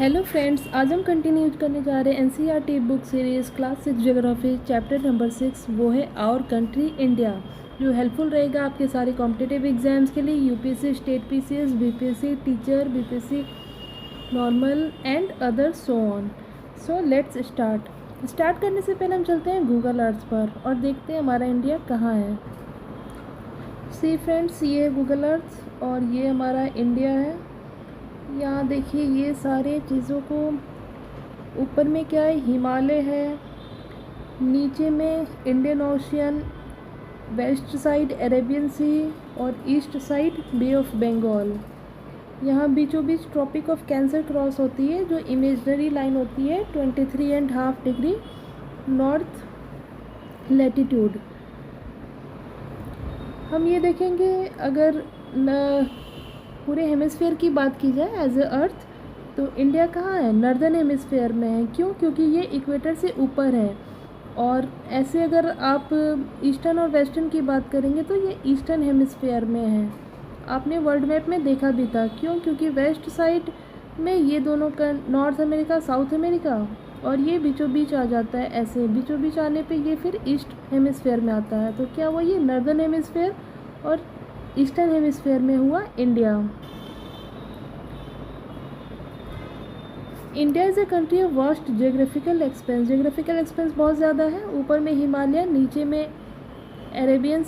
Hello friends, आज हम continue करने जा रहे हैं NCERT book series class 6 geography chapter number 6। वो है आवर कंट्री इंडिया, जो हेल्पफुल रहेगा आपके सारे कॉम्पिटिटिव एग्जाम्स के लिए, UPSC, state PCS, BPSC teacher, BPSC normal and other so on. So let's start करने से पहले हम चलते हैं गूगल अर्थ पर और देखते हैं हमारा इंडिया कहाँ है। सी फ्रेंड्स, ये है गूगल अर्थ और ये हमारा इंडिया है। यहाँ देखिए ये सारे चीज़ों को, ऊपर में क्या है, हिमालय है, नीचे में Indian Ocean, west side Arabian Sea और east side bay of Bengal. यहाँ बीचों बीच ट्रॉपिक ऑफ कैंसर क्रॉस होती है, जो इमेजनरी लाइन होती है 23.5 डिग्री नॉर्थ लैटिट्यूड। हम ये देखेंगे, अगर पूरे हेमिस्फीयर की बात की जाए एज ए अर्थ, तो इंडिया कहाँ है? नॉर्दर्न हेमिस्फीयर में है। क्यों? क्योंकि ये इक्वेटर से ऊपर है। और ऐसे अगर आप ईस्टर्न और वेस्टर्न की बात करेंगे तो ये ईस्टर्न हेमिस्फीयर में है। आपने वर्ल्ड मैप में देखा भी था। क्यों? क्योंकि वेस्ट साइड में ये दोनों का, नॉर्थ अमेरिका, साउथ अमेरिका, और ये बीचों बीच आ जाता है। ऐसे बीचों बीच आने पे ये फिर ईस्ट हेमिस्फीयर में आता है। तो क्या हुआ? ये नॉर्दर्न हेमिस्फीयर और ईस्टर्न हेमिस्फीयर में हुआ India. India is a country of vast geographical expanse. Geographical expanse बहुत ज़्यादा है। ऊपर में हिमालय, नीचे में Arabian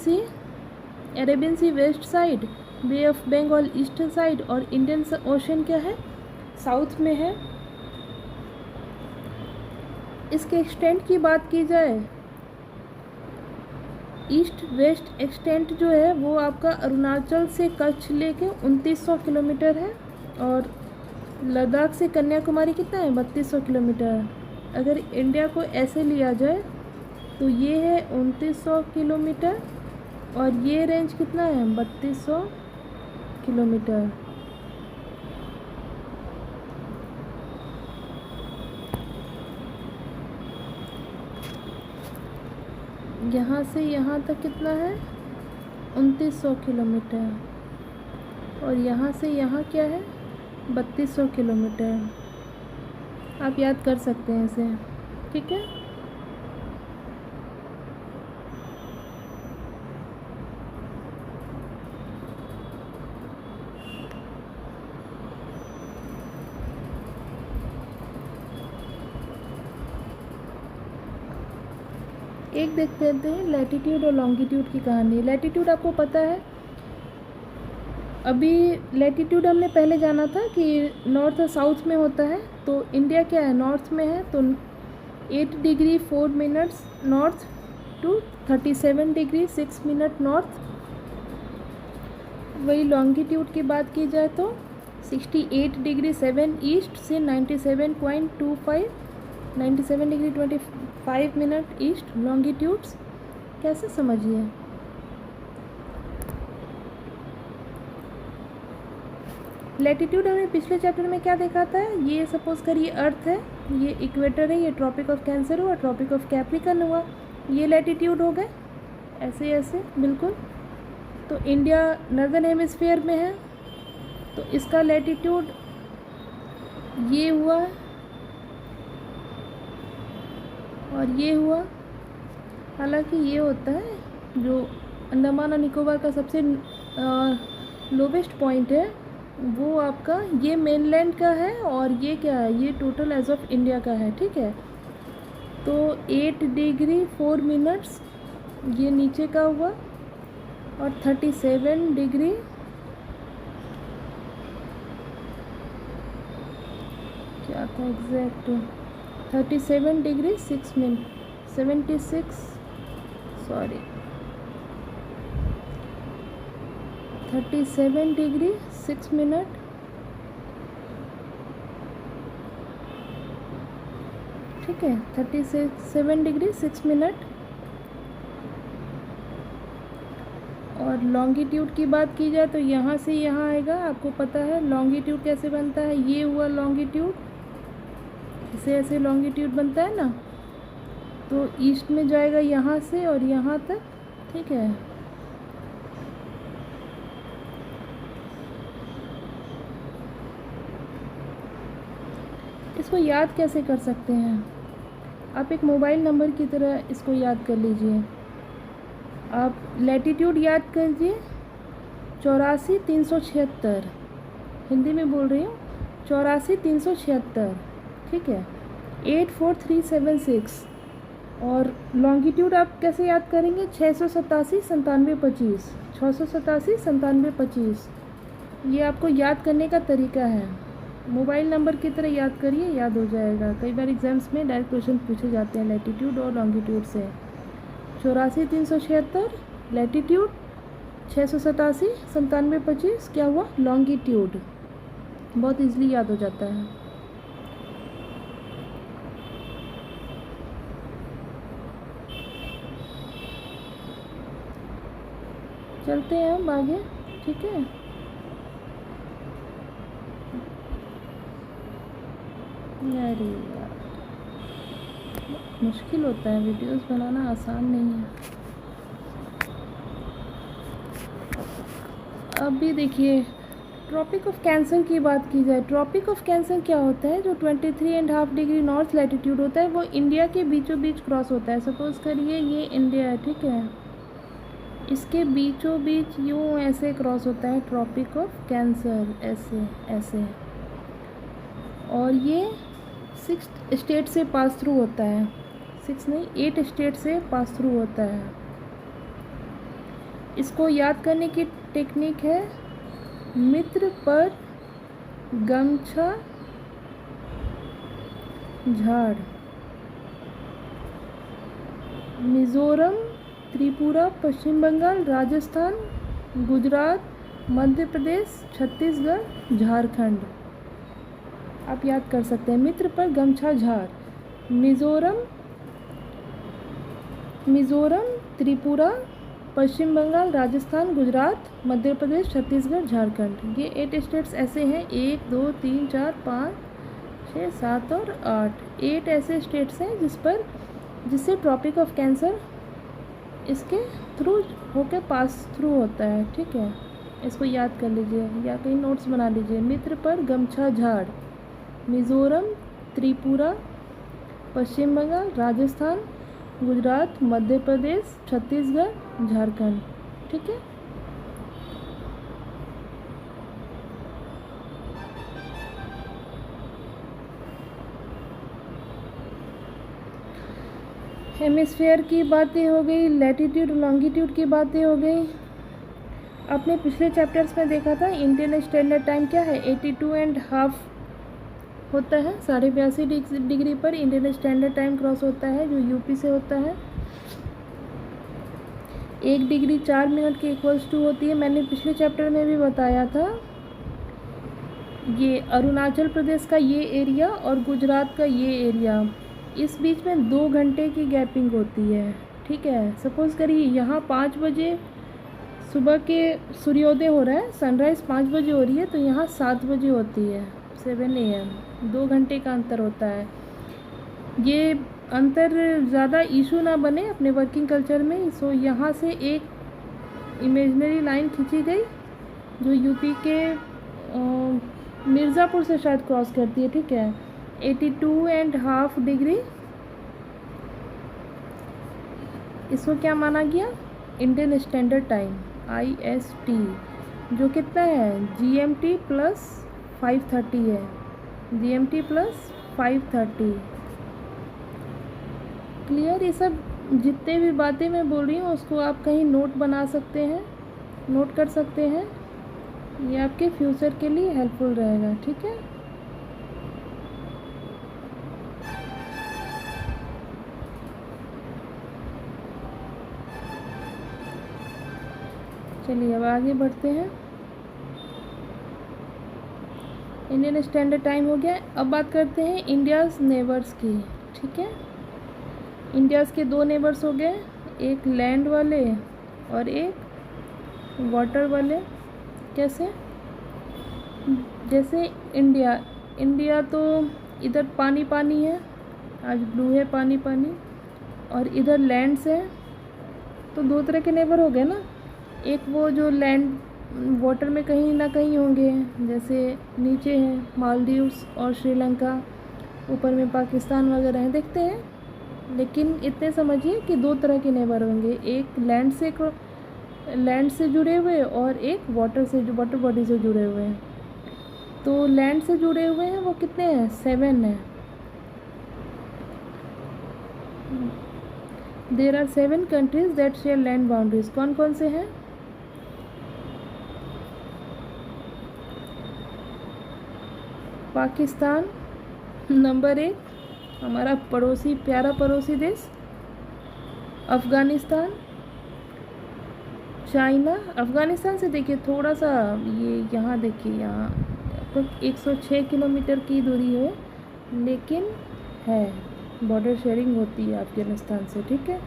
sea west side, bay of Bengal eastern side, और इंडियन ओशन क्या है? साउथ में है। इसके एक्सटेंट की बात की जाए, ईस्ट वेस्ट एक्सटेंट जो है वो आपका अरुणाचल से कच्छ लेके 2900 किलोमीटर है, और लद्दाख से कन्याकुमारी कितना है? 3200 किलोमीटर। अगर इंडिया को ऐसे लिया जाए तो ये है 2900 किलोमीटर, और ये रेंज कितना है? 3200 किलोमीटर। यहाँ से यहाँ तक कितना है? 2900 किलोमीटर। और यहाँ से यहाँ क्या है? 3200 किलोमीटर। आप याद कर सकते हैं इसे, ठीक है। एक देख लेते हैं लैटिट्यूड और लॉन्गिट्यूड की कहानी। लैटिट्यूड आपको पता है, अभी लैटिट्यूड हमने पहले जाना था कि नॉर्थ और साउथ में होता है। तो इंडिया क्या है? नॉर्थ में है। तो 8 degree 4 minutes north to 37 degree 6 minute north. वही लॉन्गिट्यूड की बात की जाए तो 68 डिग्री 7 ईस्ट से 97 डिग्री 25 मिनट ईस्ट। लॉन्गिट्यूड्स कैसे समझिए। लैटिट्यूड हमने पिछले चैप्टर में क्या देखा था? ये सपोज करिए अर्थ है, ये इक्वेटर है, ये ट्रॉपिक ऑफ कैंसर हुआ, ट्रॉपिक ऑफ कैप्रिकन हुआ, ये लैटिट्यूड हो गए। ऐसे ऐसे बिल्कुल। तो इंडिया नॉर्दर्न हेमिस्फीयर में है, तो इसका लैटिट्यूड ये हुआ और ये हुआ। हालांकि ये होता है जो अंडमान और निकोबार का सबसे लोवेस्ट पॉइंट है, वो आपका ये मेनलैंड का है, और ये क्या है? ये टोटल एज ऑफ इंडिया का है, ठीक है। तो 8 डिग्री 4 मिनट्स ये नीचे का हुआ, और 37 डिग्री क्या था exact? 37 degree 6 minute 76 sorry 37 degree 6 minute, ठीक है। 37 डिग्री 6 मिनट। और लॉन्गिट्यूड की बात की जाए तो यहाँ से यहाँ आएगा। आपको पता है लॉन्गिट्यूड कैसे बनता है? ये हुआ लॉन्गिट्यूड, इसे ऐसे लॉन्गिट्यूड बनता है ना। तो ईस्ट में जाएगा यहाँ से और यहाँ तक, ठीक है। इसको याद कैसे कर सकते हैं? आप एक मोबाइल नंबर की तरह इसको याद कर लीजिए। आप लैटीट्यूड याद कीजिए 84,376, हिंदी में बोल रही हूँ, 84,376, ठीक है, 84376। और लॉन्गिट्यूड आप कैसे याद करेंगे? 687 97 25, 687 97 25। ये आपको याद करने का तरीका है, मोबाइल नंबर की तरह याद करिए, याद हो जाएगा। कई बार एग्जाम्स में डायरेक्ट क्वेश्चन पूछे जाते हैं लैटीट्यूड और लॉन्गिट्यूड से। 84,376 लैटीट्यूड, 687 97 25 क्या हुआ? लॉन्गिट्यूड। बहुत इजीली याद हो जाता है। चलते हैं हम आगे, ठीक है। अरे यार, मुश्किल होता है, वीडियोस बनाना आसान नहीं है। अब भी देखिए, ट्रॉपिक ऑफ कैंसर की बात की जाए, ट्रॉपिक ऑफ कैंसर क्या होता है? जो 23.5 डिग्री नॉर्थ लैटीट्यूड होता है, वो इंडिया के बीचों बीच क्रॉस होता है। सपोज़ करिए ये इंडिया है, ठीक है, इसके बीचों बीच यूँ ऐसे क्रॉस होता है ट्रॉपिक ऑफ कैंसर, ऐसे ऐसे। और ये 6 स्टेट से पास थ्रू होता है, 6 नहीं 8 स्टेट से पास थ्रू होता है। इसको याद करने की टेक्निक है मित्र पर गमछा झाड़। मिज़ोरम, त्रिपुरा, पश्चिम बंगाल, राजस्थान, गुजरात, मध्य प्रदेश, छत्तीसगढ़, झारखंड। आप याद कर सकते हैं। मित्र पर गमछा झाड़, मिज़ोरम, त्रिपुरा, पश्चिम बंगाल, राजस्थान, गुजरात, मध्य प्रदेश, छत्तीसगढ़, झारखंड। ये 8 स्टेट्स ऐसे हैं, 1 2 3 4 5 6 7 और 8, 8 ऐसे स्टेट्स हैं जिससे ट्रॉपिक ऑफ कैंसर इसके थ्रू होके पास थ्रू होता है, ठीक है। इसको याद कर लीजिए या कहीं नोट्स बना लीजिए। मित्र पर गमछा झाड़, मिज़ोरम, त्रिपुरा, पश्चिम बंगाल, राजस्थान, गुजरात, मध्य प्रदेश, छत्तीसगढ़, झारखंड, ठीक है। हेमिस्फीयर की बातें हो गई, लैटीट्यूड लॉन्गिट्यूड की बातें हो गई। आपने पिछले चैप्टर्स में देखा था इंडियन स्टैंडर्ड टाइम क्या है? 82.5 होता है, 82.5 डिग्री पर इंडियन स्टैंडर्ड टाइम क्रॉस होता है, जो यूपी से होता है। 1 डिग्री 4 मिनट के इक्वल्स टू होती है। मैंने पिछले चैप्टर में भी बताया था, ये अरुणाचल प्रदेश का ये एरिया और गुजरात का ये एरिया, इस बीच में 2 घंटे की गैपिंग होती है, ठीक है। सपोज़ करिए यहाँ 5 बजे सुबह के सूर्योदय हो रहा है, सनराइज़ 5 बजे हो रही है, तो यहाँ 7 बजे होती है, 7 AM। 2 घंटे का अंतर होता है। ये अंतर ज़्यादा इशू ना बने अपने वर्किंग कल्चर में, सो यहाँ से एक इमेजनरी लाइन खींची गई जो यूपी के मिर्ज़ापुर से शायद क्रॉस करती है, ठीक है। 82.5 डिग्री, इसको क्या माना गया? इंडियन स्टैंडर्ड टाइम, IST, जो कितना है? GMT प्लस 530 है, GMT प्लस 530। क्लियर? ये सब जितने भी बातें मैं बोल रही हूँ उसको आप कहीं नोट बना सकते हैं, नोट कर सकते हैं, ये आपके फ्यूचर के लिए हेल्पफुल रहेगा, ठीक है। चलिए अब आगे बढ़ते हैं। इंडियन स्टैंडर्ड टाइम हो गया। अब बात करते हैं इंडियाज़ नेबर्स की, ठीक है। इंडियाज़ के 2 नेबर्स हो गए, एक लैंड वाले और एक वाटर वाले। कैसे? जैसे इंडिया तो इधर पानी पानी है, आज ब्लू है पानी पानी, और इधर लैंड्स है, तो 2 तरह के नेबर हो गए ना। एक वो जो लैंड वाटर में कहीं ना कहीं होंगे, जैसे नीचे हैं मालदीव्स और श्रीलंका, ऊपर में पाकिस्तान वगैरह हैं, देखते हैं। लेकिन इतने समझिए कि दो तरह के नेबर होंगे, एक लैंड से जुड़े हुए और एक वाटर बॉडी से जुड़े हुए हैं। तो लैंड से जुड़े हुए हैं वो कितने हैं, 7 हैं। There are 7 countries that share land boundaries. कौन कौन से हैं? पाकिस्तान नंबर 1, हमारा पड़ोसी, प्यारा पड़ोसी देश। अफ़गानिस्तान, चाइना। अफ़गानिस्तान से देखिए थोड़ा सा, ये यहाँ देखिए, यहाँ तो 106 किलोमीटर की दूरी है, लेकिन है, बॉर्डर शेयरिंग होती है अफ़गानिस्तान से, ठीक है।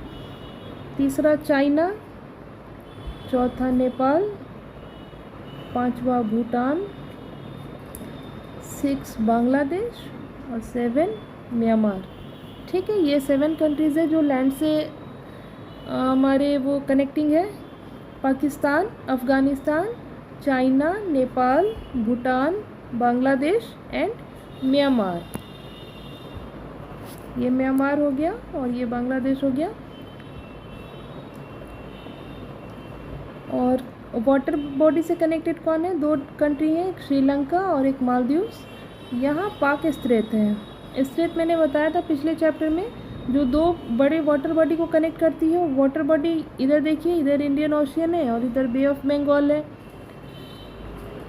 तीसरा चाइना, चौथा नेपाल, पांचवा भूटान, 6 बांग्लादेश और 7 म्यांमार, ठीक है। ये 7 कंट्रीज़ है जो लैंड से हमारे वो कनेक्टिंग है। Pakistan, Afghanistan, China, Nepal, Bhutan, Bangladesh and Myanmar. ये म्यांमार हो गया और ये बांग्लादेश हो गया। और वाटर बॉडी से कनेक्टेड कौन है? 2 कंट्री हैं, एक श्रीलंका और एक मालदीव्स। यहाँ पाक स्ट्रेट है। स्ट्रेट मैंने बताया था पिछले चैप्टर में, जो 2 बड़े वाटर बॉडी को कनेक्ट करती है। वाटर बॉडी इधर देखिए, इधर इंडियन ओशियन है और इधर बे ऑफ बंगाल है।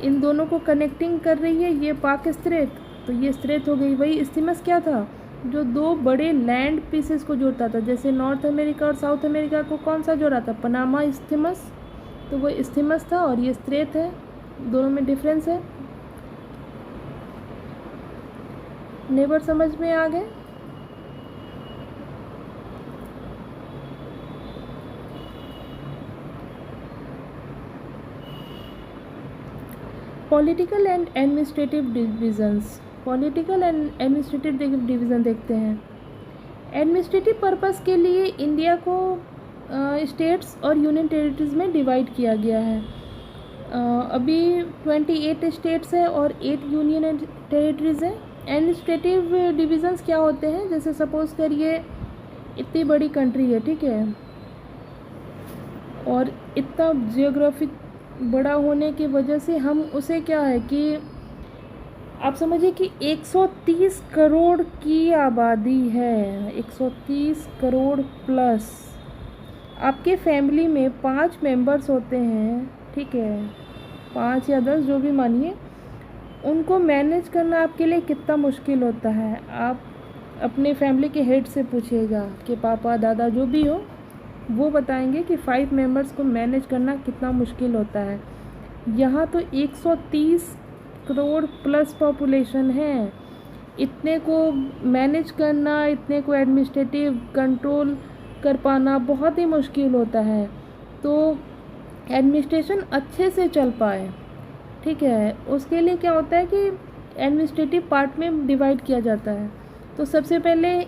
इन दोनों को कनेक्टिंग कर रही है ये पाक स्ट्रेट। तो ये स्ट्रेट हो गई। वही इस्थिमस क्या था? जो 2 बड़े लैंड पीसेस को जोड़ता था, जैसे नॉर्थ अमेरिका और साउथ अमेरिका को कौन सा जोड़ा था? पनामा इस्थिमस। तो वो इस्थिमस था और ये स्ट्रेट है, दोनों में डिफरेंस है। नेबर समझ में आ गए? Political and administrative divisions. Political and administrative division देखते हैं। एडमिनिस्ट्रेटिव पर्पस के लिए इंडिया को स्टेट्स और यूनियन टेरिटरीज़ में डिवाइड किया गया है। अभी 28 स्टेट्स है और 8 यूनियन टेरिटरीज़ हैं। एडमिनिस्ट्रेटिव डिविज़न्स क्या होते हैं? जैसे सपोज़ करिए इतनी बड़ी कंट्री है, ठीक है, और इतना जियोग्राफिक बड़ा होने की वजह से हम उसे क्या है कि आप समझिए कि 130 करोड़ की आबादी है, 130 करोड़ प्लस। आपके फैमिली में 5 मेंबर्स होते हैं, ठीक है, 5 या 10 जो भी मानिए, उनको मैनेज करना आपके लिए कितना मुश्किल होता है। आप अपने फैमिली के हेड से पूछिएगा कि पापा दादा जो भी हो, वो बताएंगे कि 5 मेंबर्स को मैनेज करना कितना मुश्किल होता है। यहाँ तो 130 करोड़ प्लस पॉपुलेशन है। इतने को मैनेज करना, इतने को एडमिनिस्ट्रेटिव कंट्रोल कर पाना बहुत ही मुश्किल होता है। तो एडमिनिस्ट्रेशन अच्छे से चल पाए, ठीक है, उसके लिए क्या होता है कि एडमिनिस्ट्रेटिव पार्ट में डिवाइड किया जाता है। तो सबसे पहले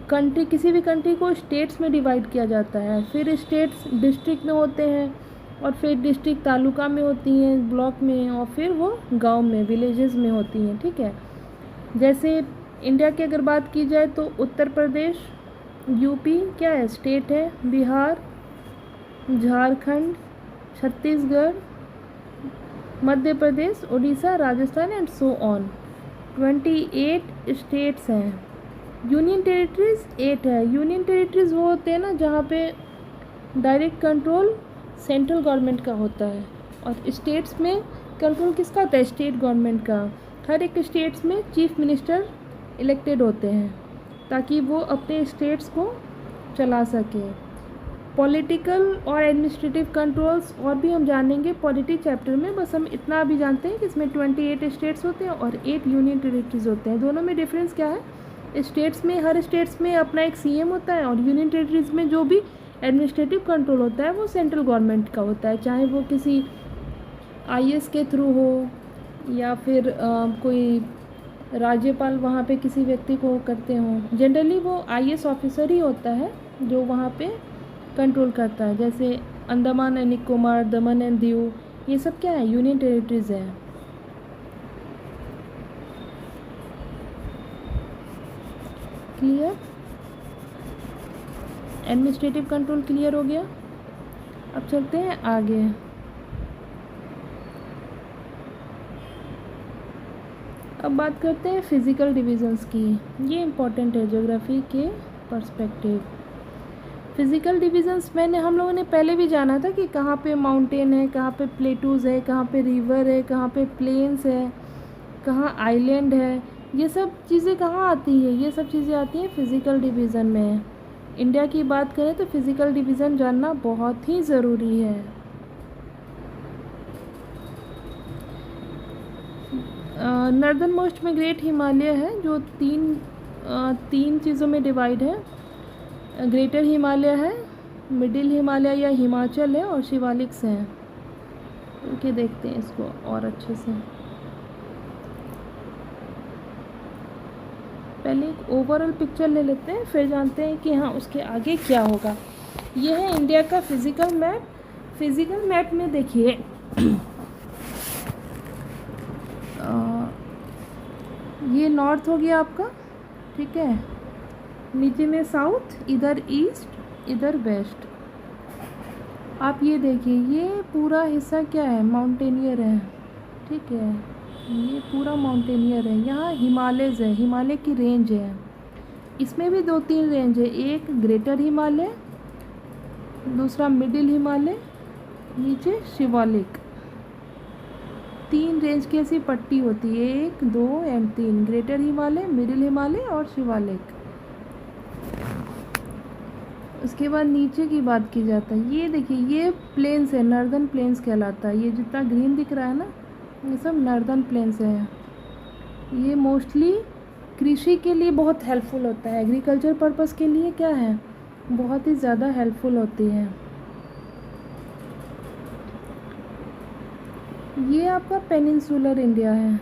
कंट्री, किसी भी कंट्री को स्टेट्स में डिवाइड किया जाता है, फिर स्टेट्स डिस्ट्रिक्ट में होते हैं, और फिर डिस्ट्रिक्ट तालुका में होती हैं, ब्लॉक में, और फिर वो गांव में, विलेजेस में होती हैं, ठीक है। जैसे इंडिया की अगर बात की जाए तो उत्तर प्रदेश, यूपी क्या है, स्टेट है, Bihar, Jharkhand, Chhattisgarh, Madhya Pradesh, Orissa, Rajasthan and so on. 28 states हैं। यूनियन टेरिटरीज़ 8 है। यूनियन टेरिटरीज़ वो होते हैं ना जहाँ पे डायरेक्ट कंट्रोल सेंट्रल गवर्नमेंट का होता है, और स्टेट्स में कंट्रोल किसका होता है? स्टेट गवर्नमेंट का। हर एक स्टेट्स में चीफ मिनिस्टर इलेक्टेड होते हैं ताकि वो अपने स्टेट्स को चला सके। पॉलिटिकल और एडमिनिस्ट्रेटिव कंट्रोल्स और भी हम जानेंगे पॉलिटी चैप्टर में, बस हम इतना भी जानते हैं कि इसमें 28 स्टेट्स होते हैं और 8 यूनियन टेरिटरीज होते हैं। दोनों में डिफरेंस क्या है? स्टेट्स में, हर स्टेट्स में अपना एक सीएम होता है, और यूनियन टेरिटरीज में जो भी एडमिनिस्ट्रेटिव कंट्रोल होता है वो सेंट्रल गवर्नमेंट का होता है, चाहे वो किसी आईएएस के थ्रू हो या फिर कोई राज्यपाल वहाँ पे किसी व्यक्ति को करते हों। जनरली वो आईएएस ऑफिसर ही होता है जो वहाँ पे कंट्रोल करता है। जैसे Andaman and Nicobar, Daman and Diu, ये सब क्या है? यूनियन टेरिटरीज है। क्लियर, एडमिनिस्ट्रेटिव कंट्रोल क्लियर हो गया। अब चलते हैं आगे। अब बात करते हैं फिज़िकल डिविज़न्स की। ये इम्पॉर्टेंट है ज्योग्राफी के पर्सपेक्टिव। फिज़िकल डिविज़न्स हम लोगों ने पहले भी जाना था कि कहाँ पे माउंटेन है, कहाँ पे प्लेटूज़ है, कहाँ पे रिवर है, कहाँ पे प्लेन्स है, कहाँ आइलैंड है। ये सब चीज़ें कहाँ आती है? ये सब चीज़ें आती हैं फिज़िकल डिवीज़न में। इंडिया की बात करें तो फिज़िकल डिवीज़न जानना बहुत ही ज़रूरी है। नॉर्दर्न मोस्ट में ग्रेट हिमालय है जो तीन चीज़ों में डिवाइड है। ग्रेटर हिमालय है, मिडिल हिमालय या हिमाचल है, और शिवालिक्स हैं। ओके, देखते हैं इसको और अच्छे से। पहले एक ओवरऑल पिक्चर ले लेते हैं, फिर जानते हैं कि हाँ उसके आगे क्या होगा। ये है इंडिया का फिज़िकल मैप। फिज़िकल मैप में देखिए ये नॉर्थ हो गया आपका, ठीक है, नीचे में साउथ, इधर ईस्ट, इधर वेस्ट। आप ये देखिए ये पूरा हिस्सा क्या है? माउंटेनियर है, ठीक है, ये पूरा माउंटेनियर है। यहाँ हिमालयज़ है, हिमालय की रेंज है। इसमें भी 2-3 रेंज है, एक ग्रेटर हिमालय, दूसरा मिडिल हिमालय, नीचे शिवालिक। 3 रेंज की ऐसी पट्टी होती है, 1, 2 and 3, greater Himalaya, middle Himalaya और शिवालिक। उसके बाद नीचे की बात की जाता है, ये देखिए ये प्लेन्स है, नॉर्दर्न प्लेन्स कहलाता है। ये जितना ग्रीन दिख रहा है ना, ये सब नॉर्दर्न प्लेन्स है। ये मोस्टली कृषि के लिए बहुत हेल्पफुल होता है, एग्रीकल्चर पर्पस के लिए क्या है, बहुत ही ज़्यादा हेल्पफुल होती है। ये आपका पेनिनसुलर इंडिया है।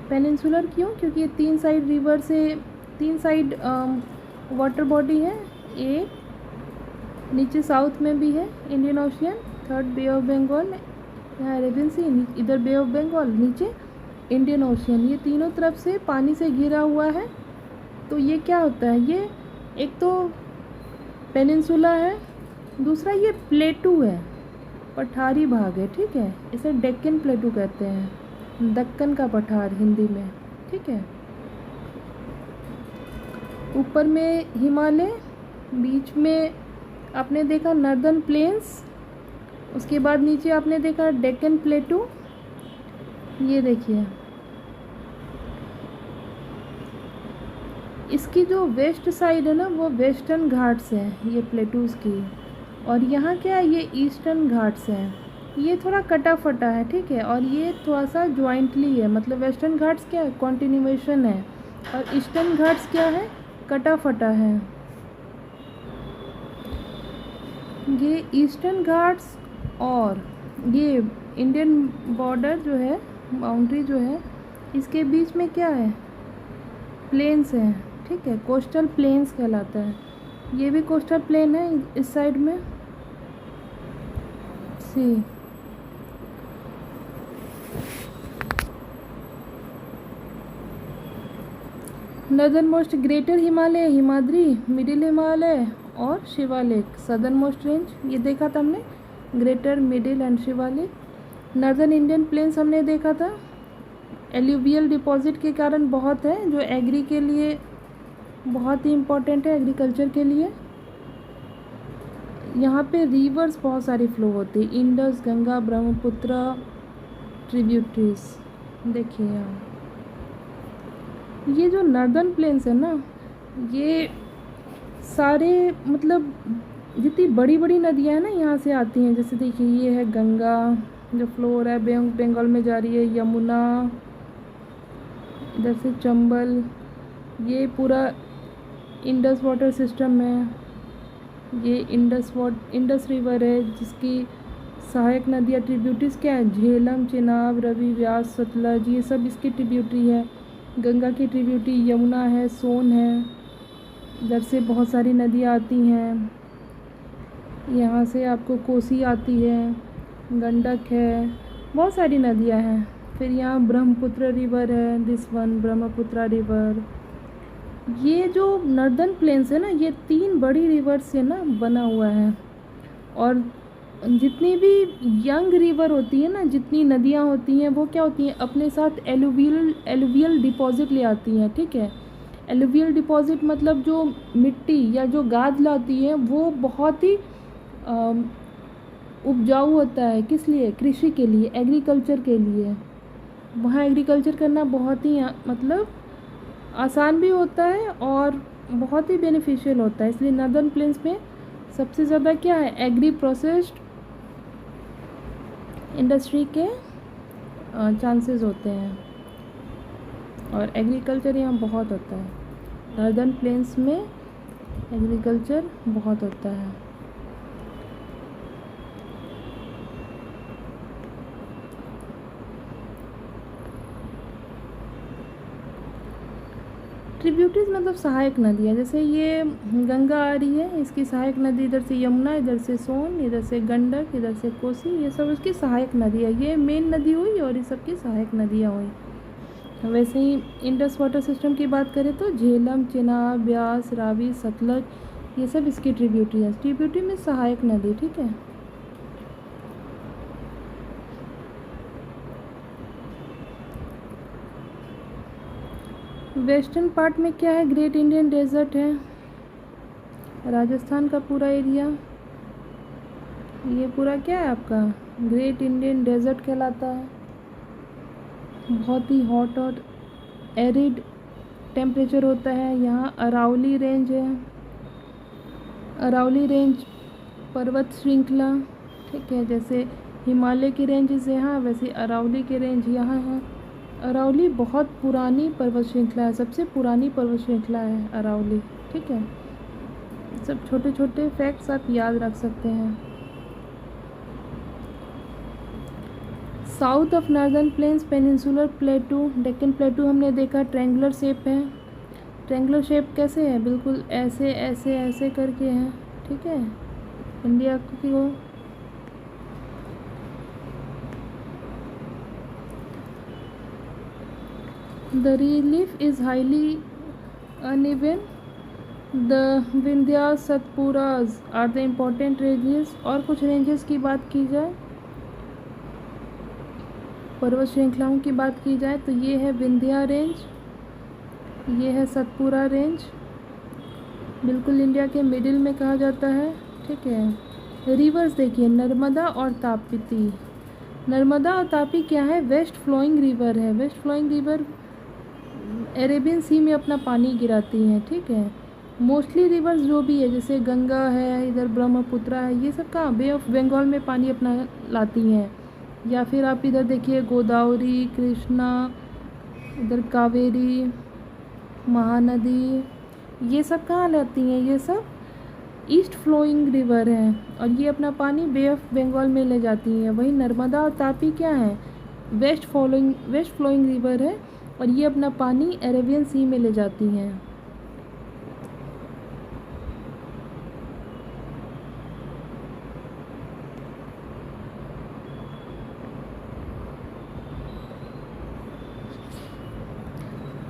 पेनिनसुलर क्यों? क्योंकि ये 3 साइड रिवर से 3 साइड वाटर बॉडी है। एक नीचे साउथ में भी है Indian ocean, third bay of Bengal, यहाँ अरेबियन सी, इधर बे ऑफ बंगाल, नीचे इंडियन ओशियन। ये तीनों तरफ से पानी से घिरा हुआ है। तो ये क्या होता है, ये एक तो पेनिनसुला है, दूसरा ये प्लेटू है, पठारी भाग है, ठीक है। इसे डेक्कन प्लेटू कहते हैं, दक्कन का पठार हिंदी में, ठीक है। ऊपर में हिमालय, बीच में आपने देखा नॉर्दर्न प्लेन्स, उसके बाद नीचे आपने देखा डेक्कन प्लेटू। ये देखिए इसकी जो वेस्ट साइड है ना, वो वेस्टर्न घाट्स है ये प्लेटूज़ की, और यहाँ क्या है, ये ईस्टर्न घाट्स हैं। ये थोड़ा कटा फटा है, ठीक है, और ये थोड़ा सा ज्वाइंटली है। मतलब वेस्टर्न घाट्स क्या है, कॉन्टिन्यूएशन है, और ईस्टर्न घाट्स क्या है, कटा फटा है। ये ईस्टर्न घाट्स और ये इंडियन बॉर्डर जो है, बाउंड्री जो है, इसके बीच में क्या है, प्लेन्स हैं, ठीक है, कोस्टल प्लेन्स कहलाता है। ये भी कोस्टल प्लेन है इस साइड में, C. Northern most greater Himalaya, Himadri, middle Himalaya और शिवालिक। सदर्न मोस्ट रेंज ये देखा था हमने, greater, middle and Shivalik. Northern Indian plains हमने देखा था, एल्यूवियल डिपॉजिट के कारण बहुत है, जो एग्री के लिए बहुत ही इम्पोर्टेंट है, एग्रीकल्चर के लिए। यहाँ पे रिवर्स बहुत सारी फ्लो होती है, इंडस, गंगा, ब्रह्मपुत्र, ट्रिब्यूटरीज। देखिए यहाँ ये जो नॉर्दर्न प्लेन्स है ना, ये सारे मतलब जितनी बड़ी बड़ी नदियाँ हैं ना यहाँ से आती हैं। जैसे देखिए ये है गंगा जो फ्लो हो रहा है, बंगाल में जा रही है, यमुना, इधर से चंबल, ये पूरा इंडस वाटर सिस्टम है। ये इंडस रिवर है, जिसकी सहायक नदियाँ ट्रिब्यूटरीज क्या है, झेलम, चिनाब, रवि, व्यास, सतलज, ये सब इसकी ट्रिब्यूटरी है। गंगा की ट्रिब्यूटरी यमुना है, सोन है, इधर से बहुत सारी नदियाँ आती हैं। यहाँ से आपको कोसी आती है, गंडक है, बहुत सारी नदियाँ हैं। फिर यहाँ ब्रह्मपुत्र रिवर है, दिस वन ब्रह्मपुत्र रिवर। ये जो नर्दर्न प्लेन्स है ना, ये 3 बड़ी रिवर से ना बना हुआ है। और जितनी भी यंग रिवर होती है ना, जितनी नदियाँ होती हैं, वो क्या होती हैं, अपने साथ एलुवियल डिपॉजिट ले आती हैं। ठीक है, एलुवियल डिपॉजिट मतलब जो मिट्टी या जो गाद लाती है वो बहुत ही उपजाऊ होता है। किस लिए? कृषि के लिए, एग्रीकल्चर के लिए। वहाँ एग्रीकल्चर करना बहुत ही मतलब आसान भी होता है और बहुत ही बेनिफिशियल होता है। इसलिए नॉर्दर्न प्लेन्स में सबसे ज़्यादा क्या है, एग्री प्रोसेस्ड इंडस्ट्री के चांसेस होते हैं और एग्रीकल्चर यहाँ बहुत होता है। नॉर्दर्न प्लेन्स में एग्रीकल्चर बहुत होता है। ट्रिब्यूटरीज मतलब सहायक नदियाँ, जैसे ये गंगा आ रही है, इसकी सहायक नदी इधर से यमुना, इधर से सोन, इधर से गंडक, इधर से कोसी, ये सब इसकी सहायक नदियाँ। ये मेन नदी हुई और ये सब की सहायक नदियाँ हुई। वैसे ही इंडस वाटर सिस्टम की बात करें तो झेलम, चेनाब, ब्यास, रावी, सतलज, ये सब इसकी ट्रिब्यूटरी है। ट्रिब्यूटरी में सहायक नदी। ठीक है, वेस्टर्न पार्ट में क्या है, ग्रेट इंडियन डेजर्ट है, राजस्थान का पूरा एरिया। ये पूरा क्या है आपका, ग्रेट इंडियन डेजर्ट कहलाता है। बहुत ही हॉट और एरिड टेम्परेचर होता है यहाँ। अरावली रेंज है, अरावली रेंज पर्वत श्रृंखला। ठीक है, जैसे हिमालय की रेंजेस यहाँ, वैसे अरावली की रेंज यहाँ है। अरावली बहुत पुरानी पर्वत श्रृंखला है, सबसे पुरानी पर्वत श्रृंखला है अरावली। ठीक है, सब छोटे छोटे फैक्ट्स आप याद रख सकते हैं। South of northern plains peninsular प्लेटू, Deccan प्लेटू हमने देखा ट्रायंगुलर शेप है। ट्रायंगुलर शेप कैसे है, बिल्कुल ऐसे ऐसे ऐसे करके है। ठीक है, इंडिया को the relief is highly uneven. The Vindhya Satpuras are the important ranges. और कुछ रेंजेस की बात की जाए, पर्वत श्रृंखलाओं की बात की जाए तो ये है विंध्या रेंज, ये है सतपुरा रेंज, बिल्कुल इंडिया के मिडिल में कहा जाता है। ठीक है, रिवर्स देखिए, नर्मदा और ताप्ती। नर्मदा और तापी क्या है, वेस्ट फ्लोइंग रिवर है। वेस्ट फ्लोइंग रिवर अरेबियन सी में अपना पानी गिराती हैं। ठीक है, मोस्टली रिवर्स जो भी है, जैसे गंगा है, इधर ब्रह्मपुत्रा है, ये सब कहाँ बे ऑफ बंगाल में पानी अपना लाती हैं। या फिर आप इधर देखिए गोदावरी, कृष्णा, इधर कावेरी, महानदी, ये सब कहाँ लाती हैं, ये सब ईस्ट फ्लोइंग रिवर हैं और ये अपना पानी बे ऑफ बंगाल में ले जाती हैं। वही नर्मदा और तापी क्या है, वेस्ट फ्लोइंग रिवर है और ये अपना पानी अरेबियन सी में ले जाती हैं।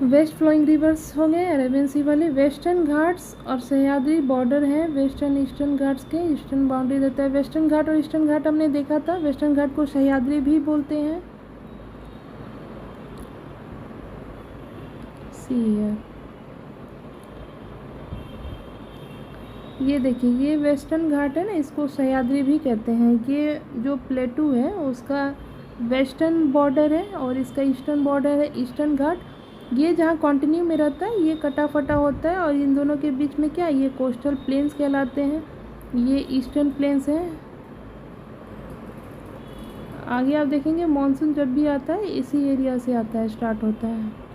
वेस्ट फ्लोइंग रिवर्स हो गए अरेबियन सी वाले। वेस्टर्न घाट्स और सह्याद्री बॉर्डर है वेस्टर्न ईस्टर्न घाट्स के, ईस्टर्न बाउंड्री रहता है। वेस्टर्न घाट और ईस्टर्न घाट हमने देखा था, वेस्टर्न घाट को सह्याद्री भी बोलते हैं। सी है, ये देखिए, ये वेस्टर्न घाट है ना, इसको सह्याद्री भी कहते हैं। ये जो प्लेटू है उसका वेस्टर्न बॉर्डर है और इसका ईस्टर्न बॉर्डर है ईस्टर्न घाट। ये जहाँ कॉन्टिन्यू में रहता है ये कटा फटा होता है और इन दोनों के बीच में क्या, ये कोस्टल प्लेन्स कहलाते हैं। ये ईस्टर्न प्लेन्स हैं। आगे आप देखेंगे मानसून जब भी आता है इसी एरिया से आता है, स्टार्ट होता है।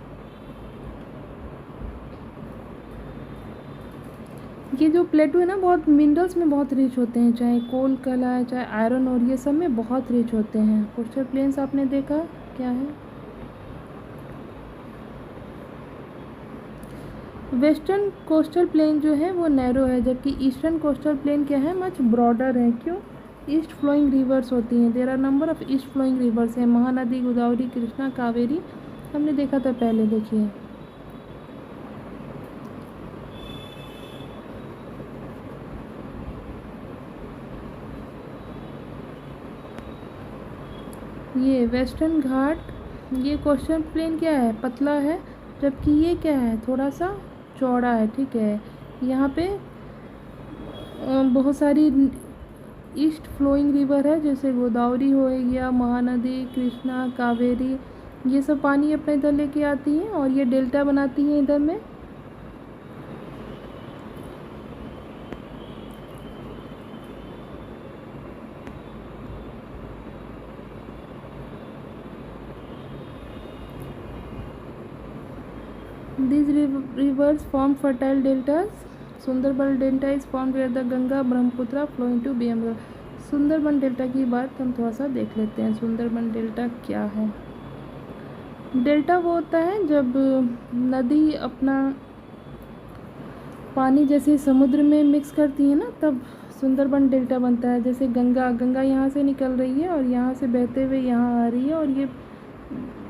ये जो प्लेटू है ना, बहुत मिनरल्स में बहुत रिच होते हैं, चाहे कोल कला है, चाहे आयरन और ये सब में बहुत रिच होते हैं। कोस्टल प्लेन्स आपने देखा क्या है। वेस्टर्न कोस्टल प्लेन जो है वो नैरो है, जबकि ईस्टर्न कोस्टल प्लेन क्या है, मच ब्रॉडर है। क्यों, ईस्ट फ्लोइंग रिवर्स होती हैं। There are number of east flowing rivers है, महानदी, गोदावरी, कृष्णा, कावेरी, हमने देखा था पहले। देखिए ये वेस्टर्न घाट, ये क्वेश्चन प्लेन क्या है, पतला है, जबकि ये क्या है, थोड़ा सा चौड़ा है। ठीक है, यहाँ पे बहुत सारी ईस्ट फ्लोइंग रिवर है, जैसे गोदावरी हो गया, महानदी, कृष्णा, कावेरी, ये सब पानी अपने इधर लेके आती हैं और ये डेल्टा बनाती हैं इधर में। These rivers form fertile deltas. Sundarban delta is formed where the Ganga Brahmaputra flow into BM. Sundarban delta की बात हम थोड़ा सा देख लेते हैं। सुंदरबन डेल्टा क्या है? डेल्टा वो होता है जब नदी अपना पानी जैसे समुद्र में मिक्स करती है ना, तब सुंदरबन डेल्टा बनता है। जैसे गंगा यहाँ से निकल रही है और यहाँ से बहते हुए यहाँ आ रही है और ये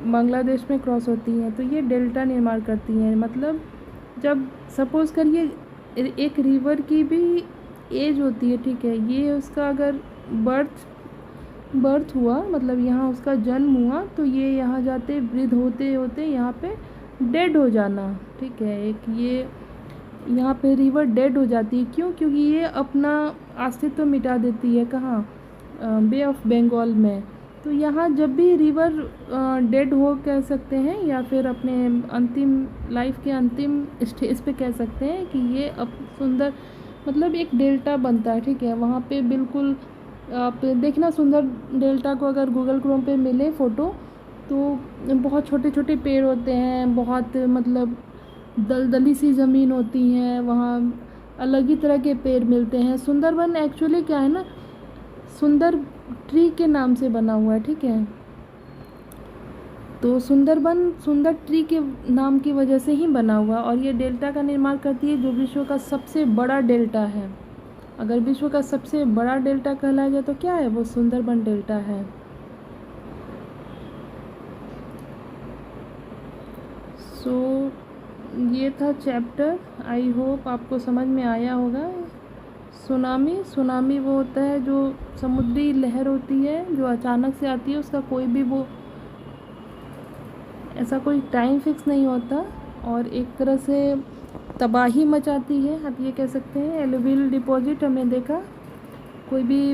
बांग्लादेश में क्रॉस होती हैं, तो ये डेल्टा निर्माण करती हैं। मतलब जब सपोज़ करिए एक रिवर की भी एज होती है, ठीक है, ये उसका अगर बर्थ हुआ, मतलब यहाँ उसका जन्म हुआ, तो ये यहाँ जाते वृद्ध होते होते यहाँ पे डेड हो जाना। ठीक है, एक ये यहाँ पे रिवर डेड हो जाती है। क्यों? क्योंकि ये अपना अस्तित्व मिटा देती है। कहाँ? बे ऑफ बंगाल में। तो यहाँ जब भी रिवर डेड हो कह सकते हैं, या फिर अपने अंतिम लाइफ के अंतिम स्टेज पे कह सकते हैं कि ये अब सुंदर, मतलब एक डेल्टा बनता है। ठीक है, वहाँ पे बिल्कुल आप देखना, सुंदर डेल्टा को अगर गूगल क्रोम पे मिले फ़ोटो, तो बहुत छोटे छोटे पेड़ होते हैं, बहुत मतलब दलदली सी ज़मीन होती है, वहाँ अलग ही तरह के पेड़ मिलते हैं। सुंदरबन एक्चुअली क्या है ना, सुंदर ट्री के नाम से बना हुआ है। ठीक है, तो सुंदरबन सुंदर ट्री के नाम की वजह से ही बना हुआ, और ये डेल्टा का निर्माण करती है, जो विश्व का सबसे बड़ा डेल्टा है। अगर विश्व का सबसे बड़ा डेल्टा कहलाया जाए तो क्या है वो? सुंदरबन डेल्टा है। सो ये था चैप्टर, आई होप आपको समझ में आया होगा। सुनामी वो होता है जो समुद्री लहर होती है जो अचानक से आती है, उसका कोई भी वो ऐसा कोई टाइम फिक्स नहीं होता, और एक तरह से तबाही मचाती है, आप ये कह सकते हैं। एलुवियल डिपॉजिट हमने देखा, कोई भी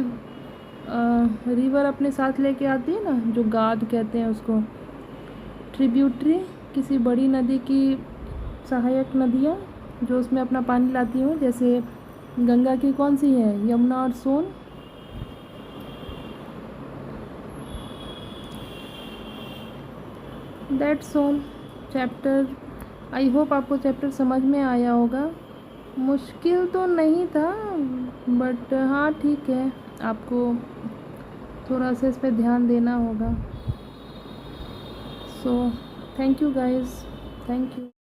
रिवर अपने साथ लेके आती है ना, जो गाद कहते हैं उसको। ट्रिब्यूटरी, किसी बड़ी नदी की सहायक नदियाँ जो उसमें अपना पानी लाती हूँ, जैसे गंगा की कौन सी है? यमुना और Son. That's all chapter. I hope आपको चैप्टर समझ में आया होगा। मुश्किल तो नहीं था, बट हाँ ठीक है, आपको थोड़ा सा इस पर ध्यान देना होगा। So thank you guys, thank you.